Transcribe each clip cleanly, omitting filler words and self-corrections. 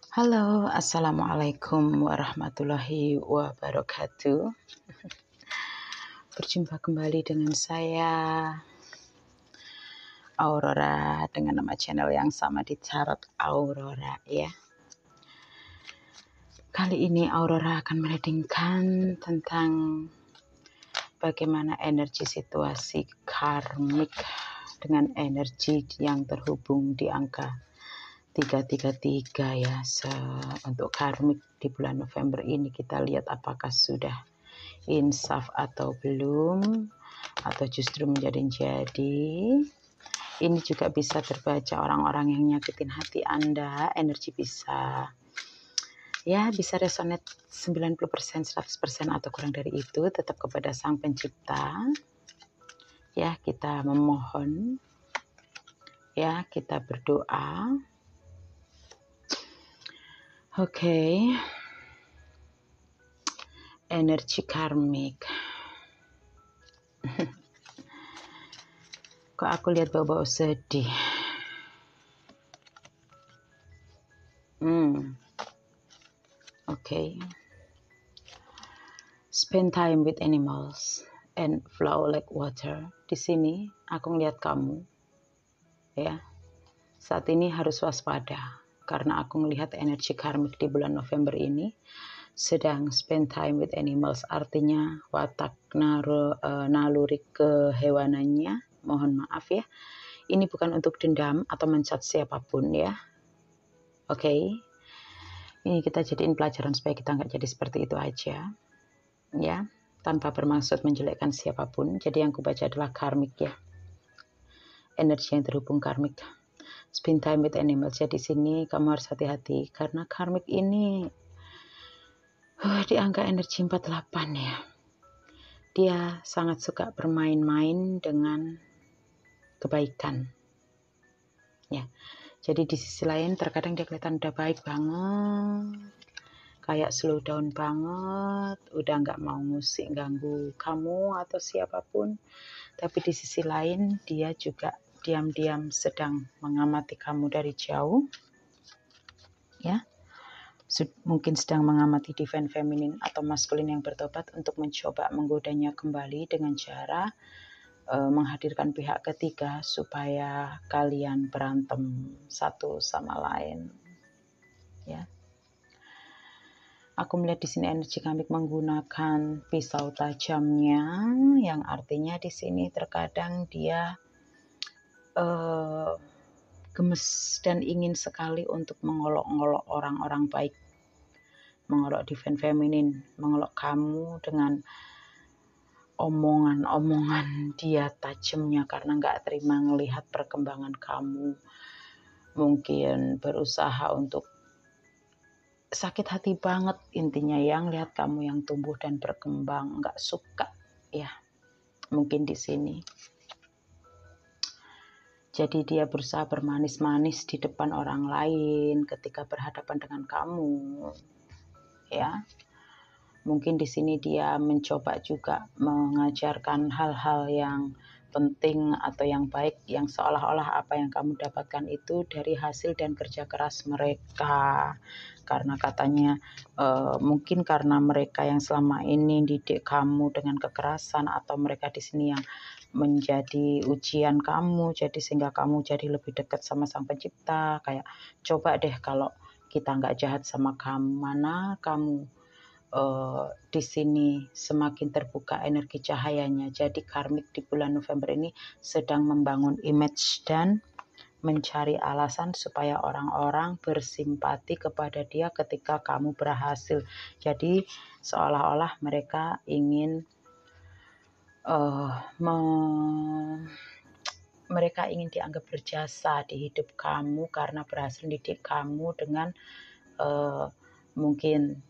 Halo, assalamualaikum warahmatullahi wabarakatuh. Berjumpa kembali dengan saya, Aurora, dengan nama channel yang sama di Tarot Aurora ya. Kali ini Aurora akan mereadingkan tentang bagaimana energi situasi karmik dengan energi yang terhubung di angka 333 ya. Untuk karmik di bulan November ini kita lihat apakah sudah insaf atau belum, atau justru menjadi-jadi. Ini juga bisa terbaca orang-orang yang nyakitin hati Anda, energi bisa resonate 90%, 100% atau kurang dari itu, tetap kepada Sang Pencipta. Ya, kita memohon, ya, kita berdoa. Oke. Energi karmik. Kok aku lihat bau-bau sedih. Oke. Spend time with animals and flow like water. Di sini aku ngelihat kamu, ya. Saat ini harus waspada karena aku melihat energi karmik di bulan November ini sedang spend time with animals, artinya watak naluri kehewanannya. Mohon maaf ya, ini bukan untuk dendam atau mencat siapapun ya. Oke. Ini kita jadiin pelajaran supaya kita nggak jadi seperti itu aja ya, tanpa bermaksud menjelekkan siapapun. Jadi yang kubaca adalah karmik ya, energi yang terhubung karmik. Spend time with animals. Jadi sini kamu harus hati-hati karena karmik ini di angka energi 48 ya. Dia sangat suka bermain-main dengan kebaikan ya. Jadi di sisi lain terkadang dia kelihatan udah baik banget, kayak slow down banget, udah nggak mau ngusik ganggu kamu atau siapapun. Tapi di sisi lain dia juga diam-diam sedang mengamati kamu dari jauh ya. Mungkin sedang mengamati divine feminine atau maskulin yang bertobat untuk mencoba menggodanya kembali dengan cara menghadirkan pihak ketiga supaya kalian berantem satu sama lain ya. Aku melihat di sini energi karmik menggunakan pisau tajamnya, yang artinya di sini terkadang dia gemes dan ingin sekali untuk mengolok-ngolok orang-orang baik, mengolok divine feminine, mengolok kamu dengan omongan-omongan dia tajamnya karena nggak terima melihat perkembangan kamu. Mungkin berusaha untuk sakit hati banget intinya yang lihat kamu yang tumbuh dan berkembang, nggak suka ya. Mungkin di sini. Jadi dia berusaha bermanis-manis di depan orang lain ketika berhadapan dengan kamu ya. Mungkin di sini dia mencoba juga mengajarkan hal-hal yang penting atau yang baik, yang seolah-olah apa yang kamu dapatkan itu dari hasil dan kerja keras mereka. Karena katanya mungkin karena mereka yang selama ini didik kamu dengan kekerasan, atau mereka di sini yang menjadi ujian kamu, jadi sehingga kamu jadi lebih dekat sama Sang Pencipta. Kayak coba deh kalau kita nggak jahat sama kamu, mana kamu di sini semakin terbuka energi cahayanya. Jadi karmik di bulan November ini sedang membangun image dan mencari alasan supaya orang-orang bersimpati kepada dia ketika kamu berhasil. Jadi seolah-olah mereka ingin mereka ingin dianggap berjasa di hidup kamu karena berhasil mendidik kamu dengan mungkin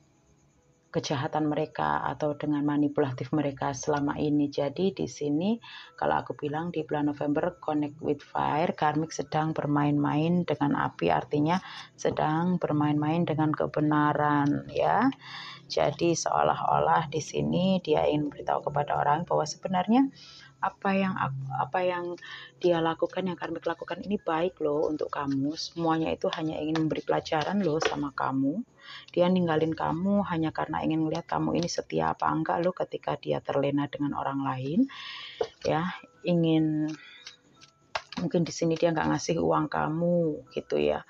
kejahatan mereka atau dengan manipulatif mereka selama ini. Jadi di sini kalau aku bilang di bulan November connect with fire, karmik sedang bermain-main dengan api, artinya sedang bermain-main dengan kebenaran ya. Jadi seolah-olah di sini dia ingin memberitahu kepada orang bahwa sebenarnya apa yang dia lakukan, yang karmik lakukan ini baik loh untuk kamu. Semuanya itu hanya ingin memberi pelajaran loh sama kamu. Dia ninggalin kamu hanya karena ingin melihat kamu ini setia apa enggak loh ketika dia terlena dengan orang lain. Ya, mungkin di sini dia nggak ngasih uang kamu gitu ya.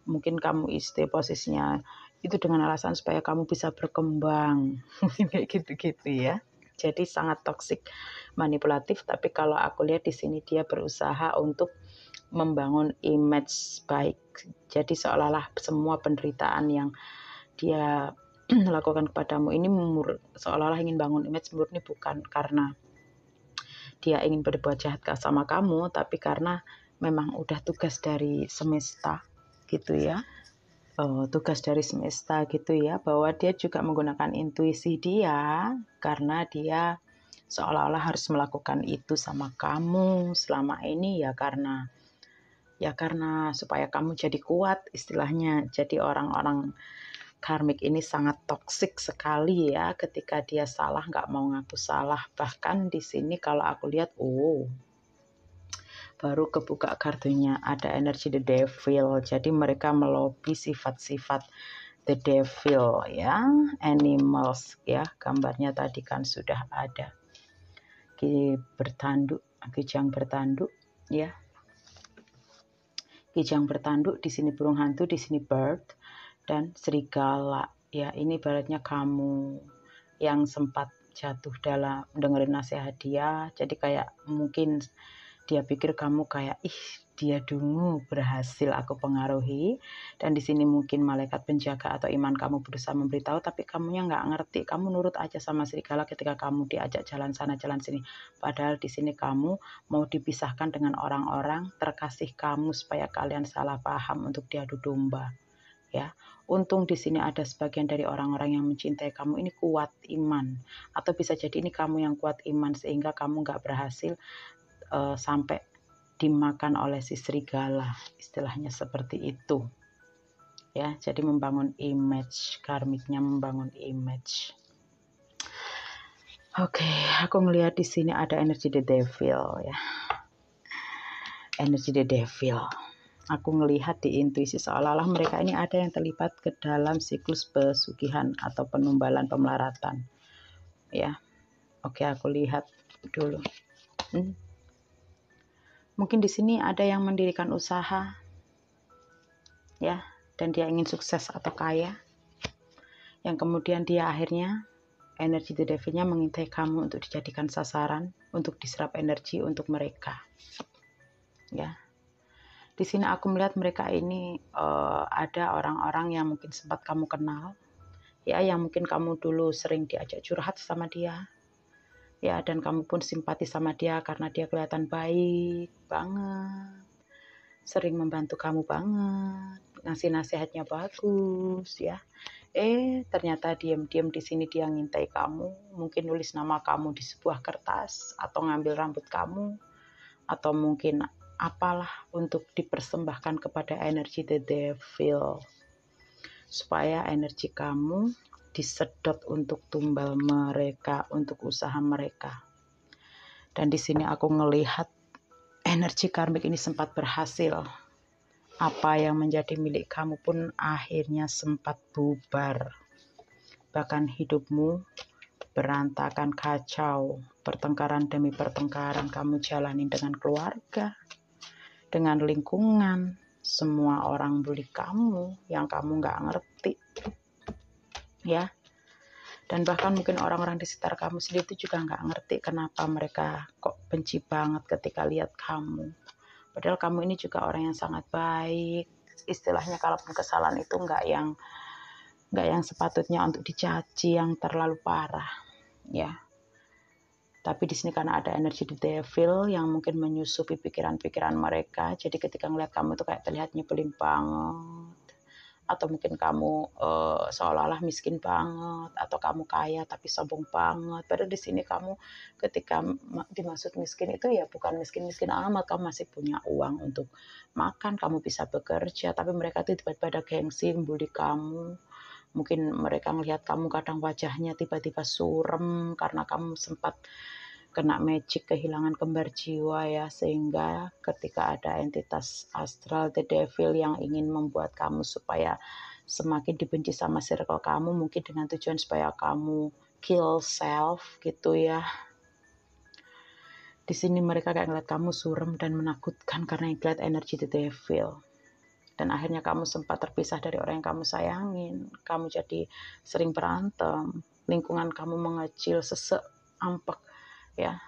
Mungkin kamu istri posisinya itu dengan alasan supaya kamu bisa berkembang. Mungkin kayak gitu-gitu ya. Jadi sangat toksik, manipulatif, tapi kalau aku lihat di sini dia berusaha untuk membangun image baik. Jadi seolah-olah semua penderitaan yang dia lakukan kepadamu ini seolah-olah ingin bangun image murni, bukan karena dia ingin berbuat jahat sama kamu, tapi karena memang udah tugas dari semesta gitu ya. Tugas dari semesta gitu ya, bahwa dia juga menggunakan intuisi dia karena dia seolah-olah harus melakukan itu sama kamu selama ini ya karena supaya kamu jadi kuat istilahnya. Jadi orang-orang karmik ini sangat toksik sekali ya, ketika dia salah nggak mau ngaku salah. Bahkan di sini kalau aku lihat baru kebuka kartunya, ada energi the devil. Jadi mereka melobi sifat-sifat the devil ya, animals ya. Gambarnya tadi kan sudah ada. Kijang bertanduk ya. Kijang bertanduk, di sini burung hantu, di sini bird dan serigala. Ya, ini ibaratnya kamu yang sempat jatuh dalam dengerin nasihat dia. Jadi kayak mungkin dia pikir kamu kayak dia dulu berhasil aku pengaruhi, dan di sini mungkin malaikat penjaga atau iman kamu berusaha memberitahu, tapi kamunya nggak ngerti. Kamu nurut aja sama serigala ketika kamu diajak jalan sana jalan sini. Padahal di sini kamu mau dipisahkan dengan orang-orang terkasih kamu supaya kalian salah paham untuk diadu domba. Ya, untung di sini ada sebagian dari orang-orang yang mencintai kamu ini kuat iman, atau bisa jadi ini kamu yang kuat iman sehingga kamu nggak berhasil sampai dimakan oleh si serigala, istilahnya seperti itu ya. Jadi membangun image, karmiknya membangun image. Oke, aku ngelihat di sini ada energi the devil ya, energi the devil. Aku ngelihat di intuisi seolah-olah mereka ini ada yang terlibat ke dalam siklus pesugihan atau penumbalan pemelaratan ya. Oke, aku lihat dulu. Mungkin di sini ada yang mendirikan usaha ya, dan dia ingin sukses atau kaya, yang kemudian dia akhirnya energi the devil-nya mengintai kamu untuk dijadikan sasaran, untuk diserap energi untuk mereka ya. Di sini aku melihat mereka ini ada orang-orang yang mungkin sempat kamu kenal ya, yang mungkin kamu dulu sering diajak curhat sama dia ya, dan kamu pun simpati sama dia karena dia kelihatan baik banget, sering membantu kamu banget, ngasih nasihatnya bagus ya. Ternyata diam-diam di sini dia ngintai kamu, mungkin nulis nama kamu di sebuah kertas atau ngambil rambut kamu, atau mungkin apalah untuk dipersembahkan kepada energi the devil supaya energi kamu disedot untuk tumbal mereka, untuk usaha mereka. Dan di sini aku ngelihat energi karmik ini sempat berhasil. Apa yang menjadi milik kamu pun akhirnya sempat bubar. Bahkan hidupmu berantakan, kacau, pertengkaran demi pertengkaran kamu jalani dengan keluarga, dengan lingkungan. Semua orang bully kamu yang kamu nggak ngerti ya. Dan bahkan mungkin orang-orang di sekitar kamu sendiri itu juga nggak ngerti kenapa mereka kok benci banget ketika lihat kamu. Padahal kamu ini juga orang yang sangat baik. Istilahnya kalaupun kesalahan itu nggak yang sepatutnya untuk dicaci yang terlalu parah ya. Tapi di sini karena ada energi the devil yang mungkin menyusupi pikiran-pikiran mereka, jadi ketika ngeliat kamu tuh kayak terlihat nyebelin banget, atau mungkin kamu seolah-olah miskin banget, atau kamu kaya tapi sombong banget. Padahal di sini kamu ketika dimaksud miskin itu ya bukan miskin-miskin amat, kamu masih punya uang untuk makan, kamu bisa bekerja, tapi mereka tuh tiba-tiba ada gengsi bully kamu. Mungkin mereka ngelihat kamu kadang wajahnya tiba-tiba surem karena kamu sempat kena magic, kehilangan kembar jiwa ya, sehingga ketika ada entitas astral the devil yang ingin membuat kamu supaya semakin dibenci sama circle kamu, mungkin dengan tujuan supaya kamu kill self gitu ya. Di sini mereka kayak ngeliat kamu suram dan menakutkan karena ngeliat energi the devil. Dan akhirnya kamu sempat terpisah dari orang yang kamu sayangin. Kamu jadi sering berantem. Lingkungan kamu mengecil, sesek, ampek ya.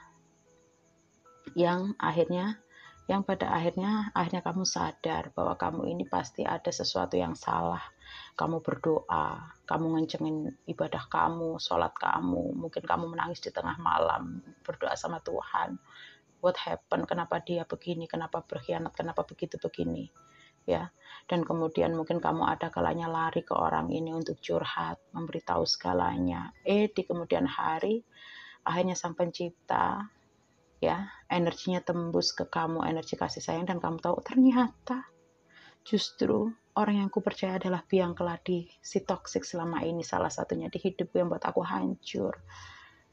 Yang pada akhirnya kamu sadar bahwa kamu ini pasti ada sesuatu yang salah. Kamu berdoa, kamu ngencengin ibadah kamu, sholat kamu, mungkin kamu menangis di tengah malam, berdoa sama Tuhan. What happened? Kenapa dia begini? Kenapa berkhianat? Kenapa begini? Ya. Dan kemudian mungkin kamu ada kalanya lari ke orang ini untuk curhat, memberitahu segalanya. Di kemudian hari, akhirnya Sang Pencipta, ya, energinya tembus ke kamu, energi kasih sayang, dan kamu tahu ternyata justru orang yang ku percaya adalah biang keladi si toksik selama ini, salah satunya di hidupku yang buat aku hancur.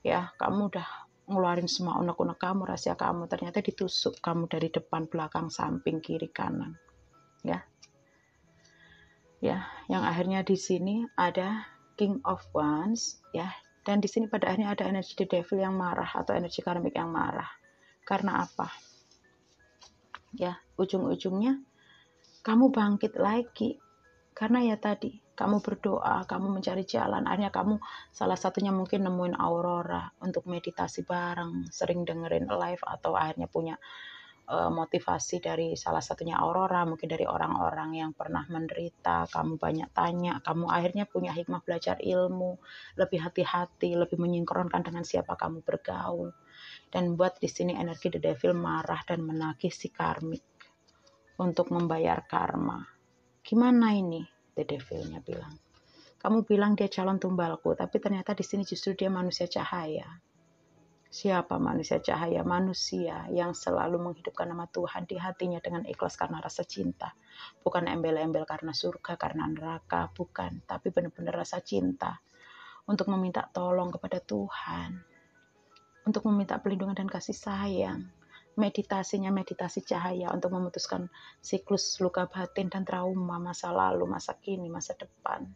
Ya, kamu udah ngeluarin semua unek-unek kamu, rahasia kamu, ternyata ditusuk kamu dari depan, belakang, samping, kiri, kanan. Ya. Ya, yang akhirnya di sini ada King of Wands, ya. Dan di sini pada akhirnya ada energi the devil yang marah atau energi karmik yang marah. Karena apa? Ya, ujung-ujungnya kamu bangkit lagi. Karena ya tadi, kamu berdoa, kamu mencari jalan. Akhirnya kamu salah satunya mungkin nemuin Aurora untuk meditasi bareng, sering dengerin live, atau akhirnya punya motivasi dari salah satunya Aurora, mungkin dari orang-orang yang pernah menderita. Kamu banyak tanya, kamu akhirnya punya hikmah belajar ilmu, lebih hati-hati, lebih menyingkronkan dengan siapa kamu bergaul. Dan buat di sini energi the devil marah dan menagih si karmik untuk membayar karma. Gimana ini? The devilnya bilang. Kamu bilang dia calon tumbalku, tapi ternyata di sini justru dia manusia cahaya. Siapa manusia cahaya? Manusia yang selalu menghidupkan nama Tuhan di hatinya dengan ikhlas karena rasa cinta. Bukan embel-embel karena surga, karena neraka, bukan. Tapi benar-benar rasa cinta. Untuk meminta tolong kepada Tuhan. Untuk meminta perlindungan dan kasih sayang. Meditasinya meditasi cahaya untuk memutuskan siklus luka batin dan trauma masa lalu, masa kini, masa depan.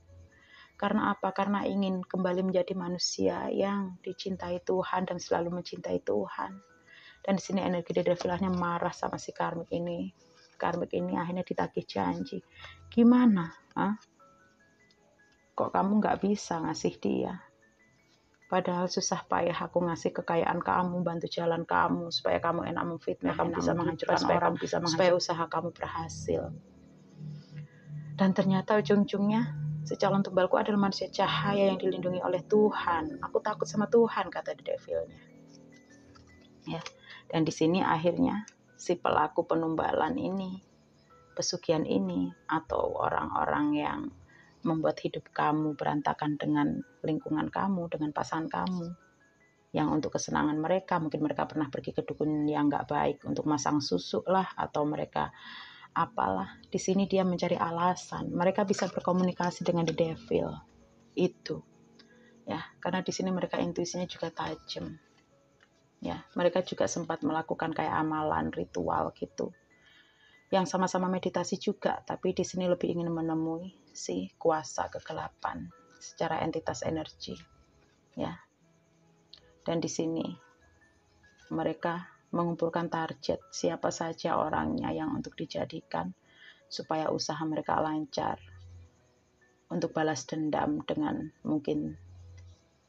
Karena apa? Karena ingin kembali menjadi manusia yang dicintai Tuhan dan selalu mencintai Tuhan. Dan di sini energi the devil-nya marah sama si karmik ini. Karmik ini akhirnya ditagih janji. Gimana? Kok kamu nggak bisa ngasih dia? Padahal susah payah aku ngasih kekayaan kamu, bantu jalan kamu, supaya kamu enak memfitnah, kamu bisa menghancurkan orang, supaya usaha kamu berhasil. Dan ternyata ujung-ujungnya, si calon tumbalku adalah manusia cahaya yang dilindungi oleh Tuhan. Aku takut sama Tuhan, kata the devilnya. Ya. Dan di sini akhirnya si pelaku penumbalan ini, pesugihan ini, atau orang-orang yang membuat hidup kamu berantakan dengan lingkungan kamu, dengan pasangan kamu, yang untuk kesenangan mereka, mungkin mereka pernah pergi ke dukun yang nggak baik untuk masang susu lah, atau mereka apalah. Di sini dia mencari alasan. Mereka bisa berkomunikasi dengan the devil itu, ya, karena di sini mereka intuisinya juga tajam. Ya, mereka juga sempat melakukan kayak amalan ritual gitu, yang sama-sama meditasi juga, tapi di sini lebih ingin menemui si kuasa kegelapan secara entitas energi, ya. Dan di sini mereka mengumpulkan target siapa saja orangnya yang untuk dijadikan supaya usaha mereka lancar, untuk balas dendam dengan mungkin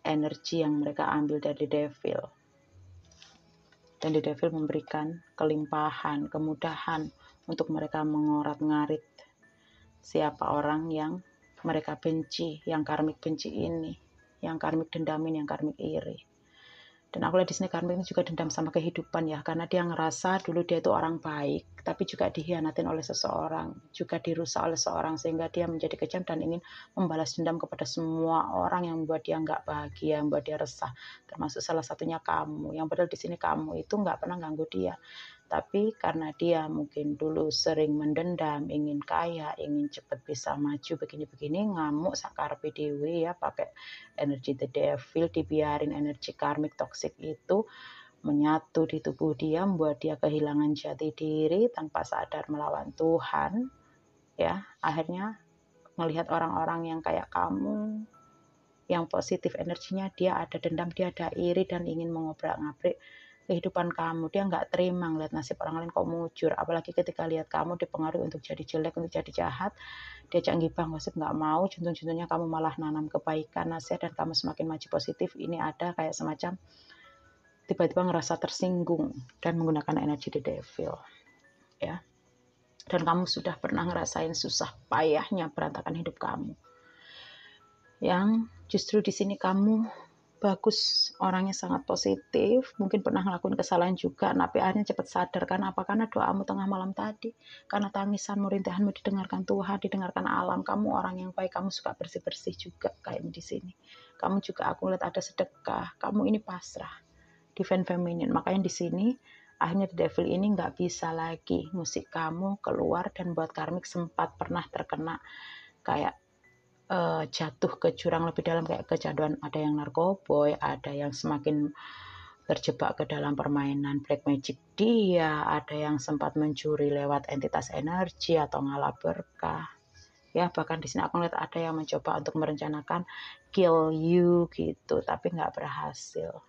energi yang mereka ambil dari devil. Dan the devil memberikan kelimpahan, kemudahan untuk mereka mengorat-ngarit siapa orang yang mereka benci, yang karmik benci ini, yang karmik dendamin, yang karmik iri. Dan aku lihat di sini karmik ini juga dendam sama kehidupan ya, karena dia ngerasa dulu dia itu orang baik, tapi juga dihianatin oleh seseorang, juga dirusak oleh seseorang, sehingga dia menjadi kejam dan ingin membalas dendam kepada semua orang yang membuat dia nggak bahagia, yang membuat dia resah, termasuk salah satunya kamu, yang padahal di sini kamu itu nggak pernah ganggu dia. Tapi karena dia mungkin dulu sering mendendam, ingin kaya, ingin cepat bisa maju, begini-begini, ngamuk sakarpe dewe ya, pakai energi the devil, dibiarin energi karmik toksik itu menyatu di tubuh dia, membuat dia kehilangan jati diri tanpa sadar melawan Tuhan. Ya, akhirnya melihat orang-orang yang kayak kamu, yang positif energinya, dia ada dendam, dia ada iri dan ingin mengobrak-ngabrik kehidupan kamu. Dia nggak terima ngeliat nasib orang lain kok mujur, apalagi ketika lihat kamu dipengaruhi untuk jadi jelek, untuk jadi jahat, diajak gibah, gosip, nggak mau. Juntung-juntungnya kamu malah nanam kebaikan, nasihat, dan kamu semakin maju positif. Ini ada kayak semacam tiba-tiba ngerasa tersinggung dan menggunakan energi the devil, ya. Dan kamu sudah pernah ngerasain susah payahnya berantakan hidup kamu, yang justru di sini kamu bagus, orangnya sangat positif, mungkin pernah ngelakuin kesalahan juga, tapi akhirnya cepat sadar. Karena apa? Karena doamu tengah malam tadi, karena tangisanmu, rintihanmu didengarkan Tuhan, didengarkan alam. Kamu orang yang baik, kamu suka bersih-bersih juga kayak di sini. Kamu juga, aku lihat ada sedekah, kamu ini pasrah, divine feminine. Makanya di sini akhirnya the devil ini nggak bisa lagi musik kamu keluar, dan buat karmik sempat pernah terkena kayak jatuh ke jurang lebih dalam, kayak kecanduan. Ada yang narkoboy, ada yang semakin terjebak ke dalam permainan black magic dia, ada yang sempat mencuri lewat entitas energi atau ngalah berkah. Ya, bahkan di sini aku lihat ada yang mencoba untuk merencanakan kill you gitu, tapi nggak berhasil.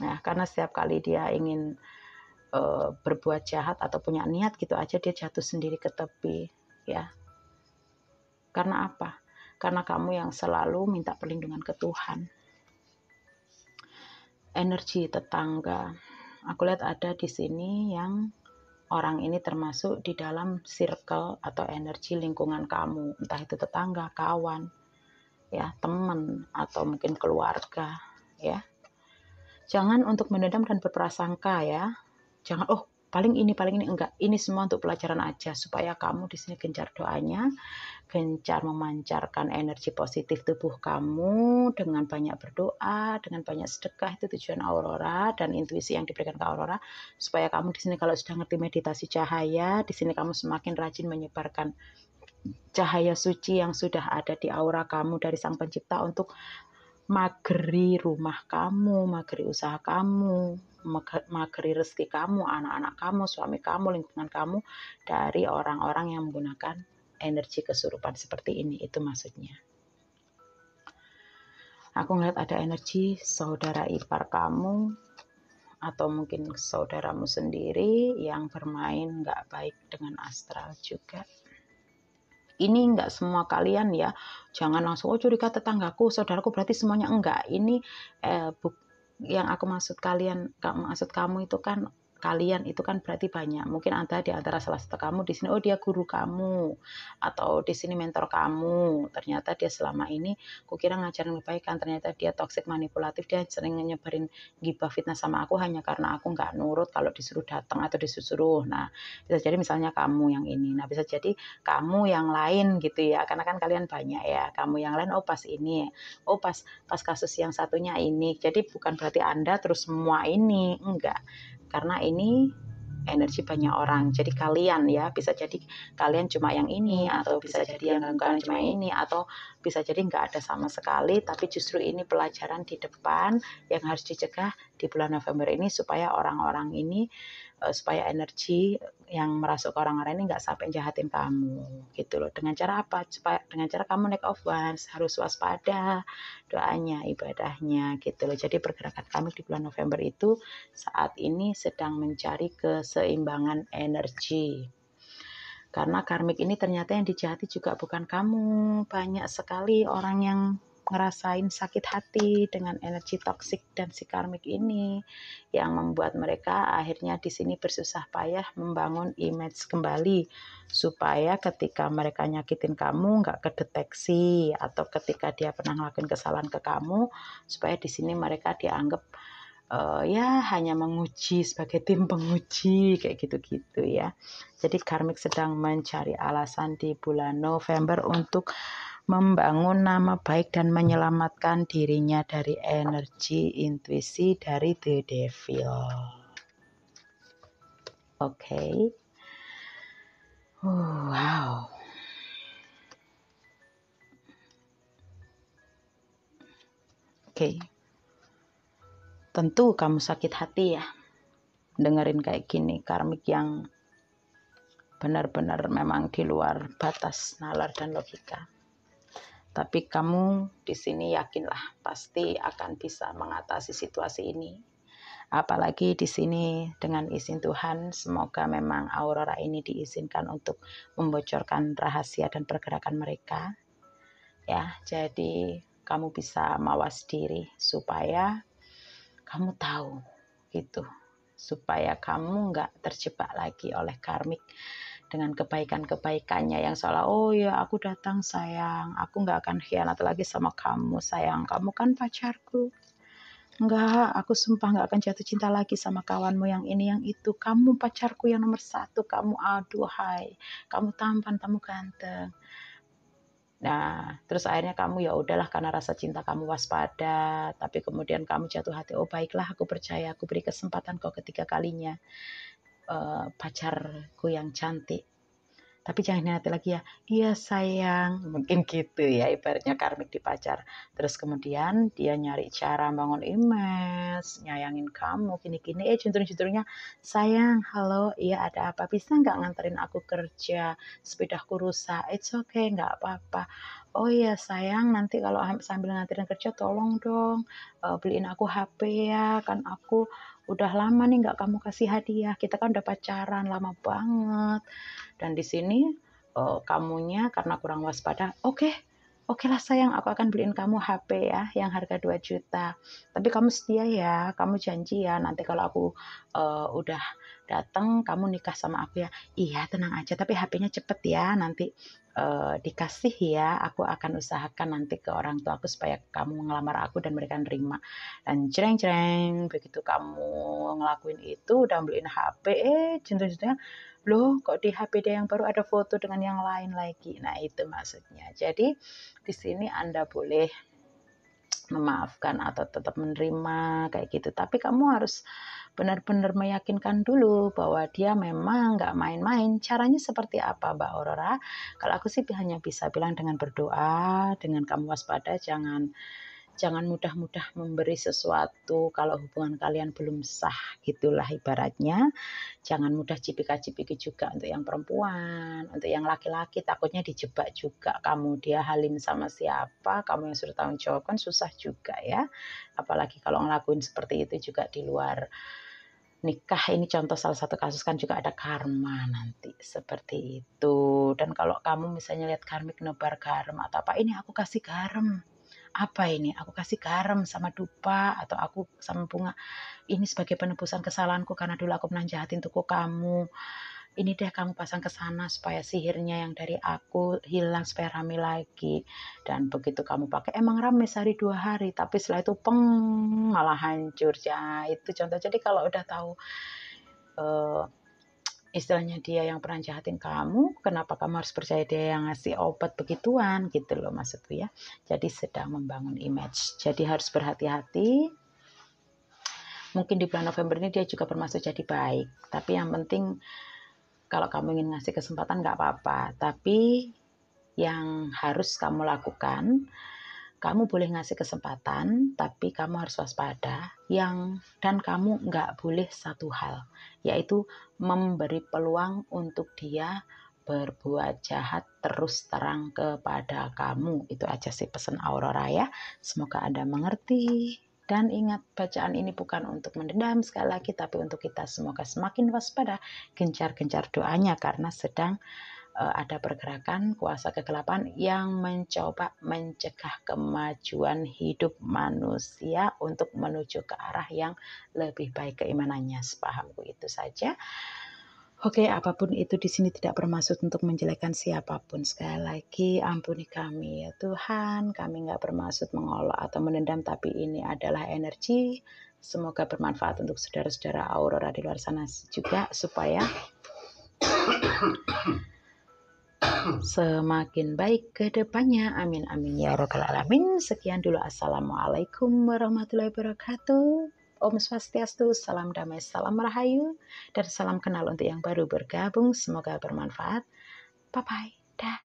Nah, karena setiap kali dia ingin berbuat jahat atau punya niat gitu aja, dia jatuh sendiri ke tepi, ya. Karena apa? Karena kamu yang selalu minta perlindungan ke Tuhan. Energi tetangga, aku lihat ada di sini yang orang ini termasuk di dalam circle atau energi lingkungan kamu, entah itu tetangga, kawan, ya, teman, atau mungkin keluarga, ya. Jangan untuk mendendam dan berprasangka, ya. Jangan, oh paling ini, enggak. Ini semua untuk pelajaran aja, supaya kamu di sini gencar doanya, gencar memancarkan energi positif tubuh kamu dengan banyak berdoa, dengan banyak sedekah. Itu tujuan Aurora dan intuisi yang diberikan ke Aurora, supaya kamu di sini kalau sudah ngerti meditasi cahaya, di sini kamu semakin rajin menyebarkan cahaya suci yang sudah ada di aura kamu dari Sang Pencipta untuk mageri rumah kamu, mageri usaha kamu, mageri rezeki kamu, anak-anak kamu, suami kamu, lingkungan kamu dari orang-orang yang menggunakan energi kesurupan seperti ini. Itu maksudnya. Aku ngeliat ada energi saudara ipar kamu atau mungkin saudaramu sendiri yang bermain nggak baik dengan astral juga. Ini enggak semua kalian, ya. Jangan langsung, oh curiga tetanggaku, saudaraku, berarti semuanya enggak. Ini yang aku maksud kalian, maksud kamu itu kan, kalian itu kan berarti banyak. Mungkin ada di antara salah satu kamu di sini, oh dia guru kamu, atau di sini mentor kamu. Ternyata dia selama ini, kukira ngajarin kebaikan, ternyata dia toxic, manipulatif, dia sering nyebarin gibah, fitnah sama aku hanya karena aku nggak nurut kalau disuruh datang atau disuruh. Nah, bisa jadi misalnya kamu yang ini. Nah, bisa jadi kamu yang lain gitu ya, karena kan kalian banyak ya. Kamu yang lain, oh pas ini, oh pas kasus yang satunya ini. Jadi bukan berarti Anda terus semua ini, enggak. Karena ini energi banyak orang. Jadi kalian, ya, bisa jadi kalian cuma yang ini, atau bisa jadi yang bukan cuma yang ini, atau bisa jadi nggak ada sama sekali, tapi justru ini pelajaran di depan yang harus dicegah di bulan November ini, supaya orang-orang ini, supaya energi yang merasuk ke orang-orang ini nggak sampai jahatin kamu gitu loh. Dengan cara apa? Supaya dengan cara kamu neck of wands, harus waspada doanya, ibadahnya gitu loh. Jadi pergerakan kami di bulan November itu saat ini sedang mencari keseimbangan energi. Karena karmik ini ternyata yang dijahati juga bukan kamu. Banyak sekali orang yang ngerasain sakit hati dengan energi toksik dan si karmik ini, yang membuat mereka akhirnya di sini bersusah payah membangun image kembali, supaya ketika mereka nyakitin kamu nggak kedeteksi, atau ketika dia pernah ngelakuin kesalahan ke kamu, supaya di sini mereka dianggap ya hanya menguji sebagai tim penguji kayak gitu-gitu ya. Jadi karmik sedang mencari alasan di bulan November untuk membangun nama baik dan menyelamatkan dirinya dari energi intuisi dari The Devil. Oke. Wow. Oke. Tentu kamu sakit hati ya dengerin kayak gini, karmik yang benar-benar memang di luar batas nalar dan logika. Tapi kamu di sini yakinlah pasti akan bisa mengatasi situasi ini. Apalagi di sini dengan izin Tuhan, semoga memang Aurora ini diizinkan untuk membocorkan rahasia dan pergerakan mereka. Ya, jadi kamu bisa mawas diri supaya kamu tahu gitu, supaya kamu nggak terjebak lagi oleh karmik dengan kebaikan-kebaikannya yang seolah, oh ya aku datang sayang, aku nggak akan khianat lagi sama kamu sayang, kamu kan pacarku. Enggak, aku sumpah nggak akan jatuh cinta lagi sama kawanmu yang ini yang itu. Kamu pacarku yang nomor 1, kamu aduhai, kamu tampan, kamu ganteng. Nah, terus akhirnya kamu ya udahlah karena rasa cinta kamu waspada, tapi kemudian kamu jatuh hati, oh baiklah aku percaya, aku beri kesempatan kau ketiga kalinya, pacarku yang cantik. Tapi jangan hati lagi ya, iya sayang, mungkin gitu ya ibaratnya karmik di pacar. Terus kemudian dia nyari cara bangun image, nyayangin kamu, gini-gini, juntur-junturnya, sayang, halo, iya ada apa, bisa nggak nganterin aku kerja, sepedaku rusak, it's okay, nggak apa-apa. Oh iya sayang, nanti kalau sambil nganterin kerja tolong dong beliin aku HP ya, kan aku udah lama nih nggak kamu kasih hadiah, kita kan udah pacaran lama banget. Dan di sini kamunya karena kurang waspada, oke lah sayang, aku akan beliin kamu HP ya yang harga 2 juta. Tapi kamu setia ya, kamu janji ya nanti kalau aku udah datang kamu nikah sama aku ya. Iya tenang aja, tapi HP-nya cepet ya, nanti dikasih ya, aku akan usahakan nanti ke orang tua aku supaya kamu ngelamar aku dan mereka nerima. Dan jreng begitu kamu ngelakuin itu udah beliin HP, jentul-jentulnya, loh kok di HP dia yang baru ada foto dengan yang lain lagi. Nah itu maksudnya. Jadi di sini Anda boleh memaafkan atau tetap menerima kayak gitu, tapi kamu harus benar-benar meyakinkan dulu bahwa dia memang nggak main-main. Caranya seperti apa Mbak Aurora? Kalau aku sih hanya bisa bilang dengan berdoa, dengan kamu waspada, jangan mudah-mudah memberi sesuatu kalau hubungan kalian belum sah, gitulah ibaratnya. Jangan mudah cipika-cipiki juga untuk yang perempuan, untuk yang laki-laki takutnya dijebak juga kamu, dia halim sama siapa, kamu yang sudah tanggung jawab kan susah juga ya. Apalagi kalau ngelakuin seperti itu juga di luar nikah, ini contoh salah satu kasus kan juga ada karma nanti seperti itu. Dan kalau kamu misalnya lihat karmik nebar garam atau apa, ini aku kasih garam, apa ini aku kasih garam sama dupa atau aku sama bunga, ini sebagai penebusan kesalahanku karena dulu aku pernah jahatin tuku kamu, ini deh kamu pasang ke sana supaya sihirnya yang dari aku hilang, supaya rame lagi. Dan begitu kamu pakai emang rame sehari 2 hari, tapi setelah itu peng malah hancur ya. Itu contoh. Jadi kalau udah tahu istilahnya dia yang pernah jahatin kamu, kenapa kamu harus percaya dia yang ngasih obat begituan gitu loh maksudku ya. Jadi sedang membangun image, jadi harus berhati-hati. Mungkin di bulan November ini dia juga bermaksud jadi baik, tapi yang penting kalau kamu ingin ngasih kesempatan nggak apa-apa, tapi yang harus kamu lakukan, kamu boleh ngasih kesempatan, tapi kamu harus waspada. Dan kamu nggak boleh satu hal, yaitu memberi peluang untuk dia berbuat jahat terus terang kepada kamu. Itu aja sih pesan Aurora ya. Semoga Anda mengerti. Dan ingat, bacaan ini bukan untuk mendendam sekali lagi, tapi untuk kita semoga semakin waspada, gencar-gencar doanya karena sedang ada pergerakan kuasa kegelapan yang mencoba mencegah kemajuan hidup manusia untuk menuju ke arah yang lebih baik keimanannya. Sepahamku itu saja. Oke, apapun itu di sini tidak bermaksud untuk menjelekkan siapapun. Sekali lagi, ampuni kami ya Tuhan. Kami nggak bermaksud mengolok atau menendam, tapi ini adalah energi. Semoga bermanfaat untuk saudara-saudara Aurora di luar sana juga, supaya semakin baik ke depannya. Amin amin ya rabbal alamin. Sekian dulu. Assalamualaikum warahmatullahi wabarakatuh. Om Swastiastu, salam damai, salam rahayu, dan salam kenal untuk yang baru bergabung. Semoga bermanfaat. Bye bye. Dah.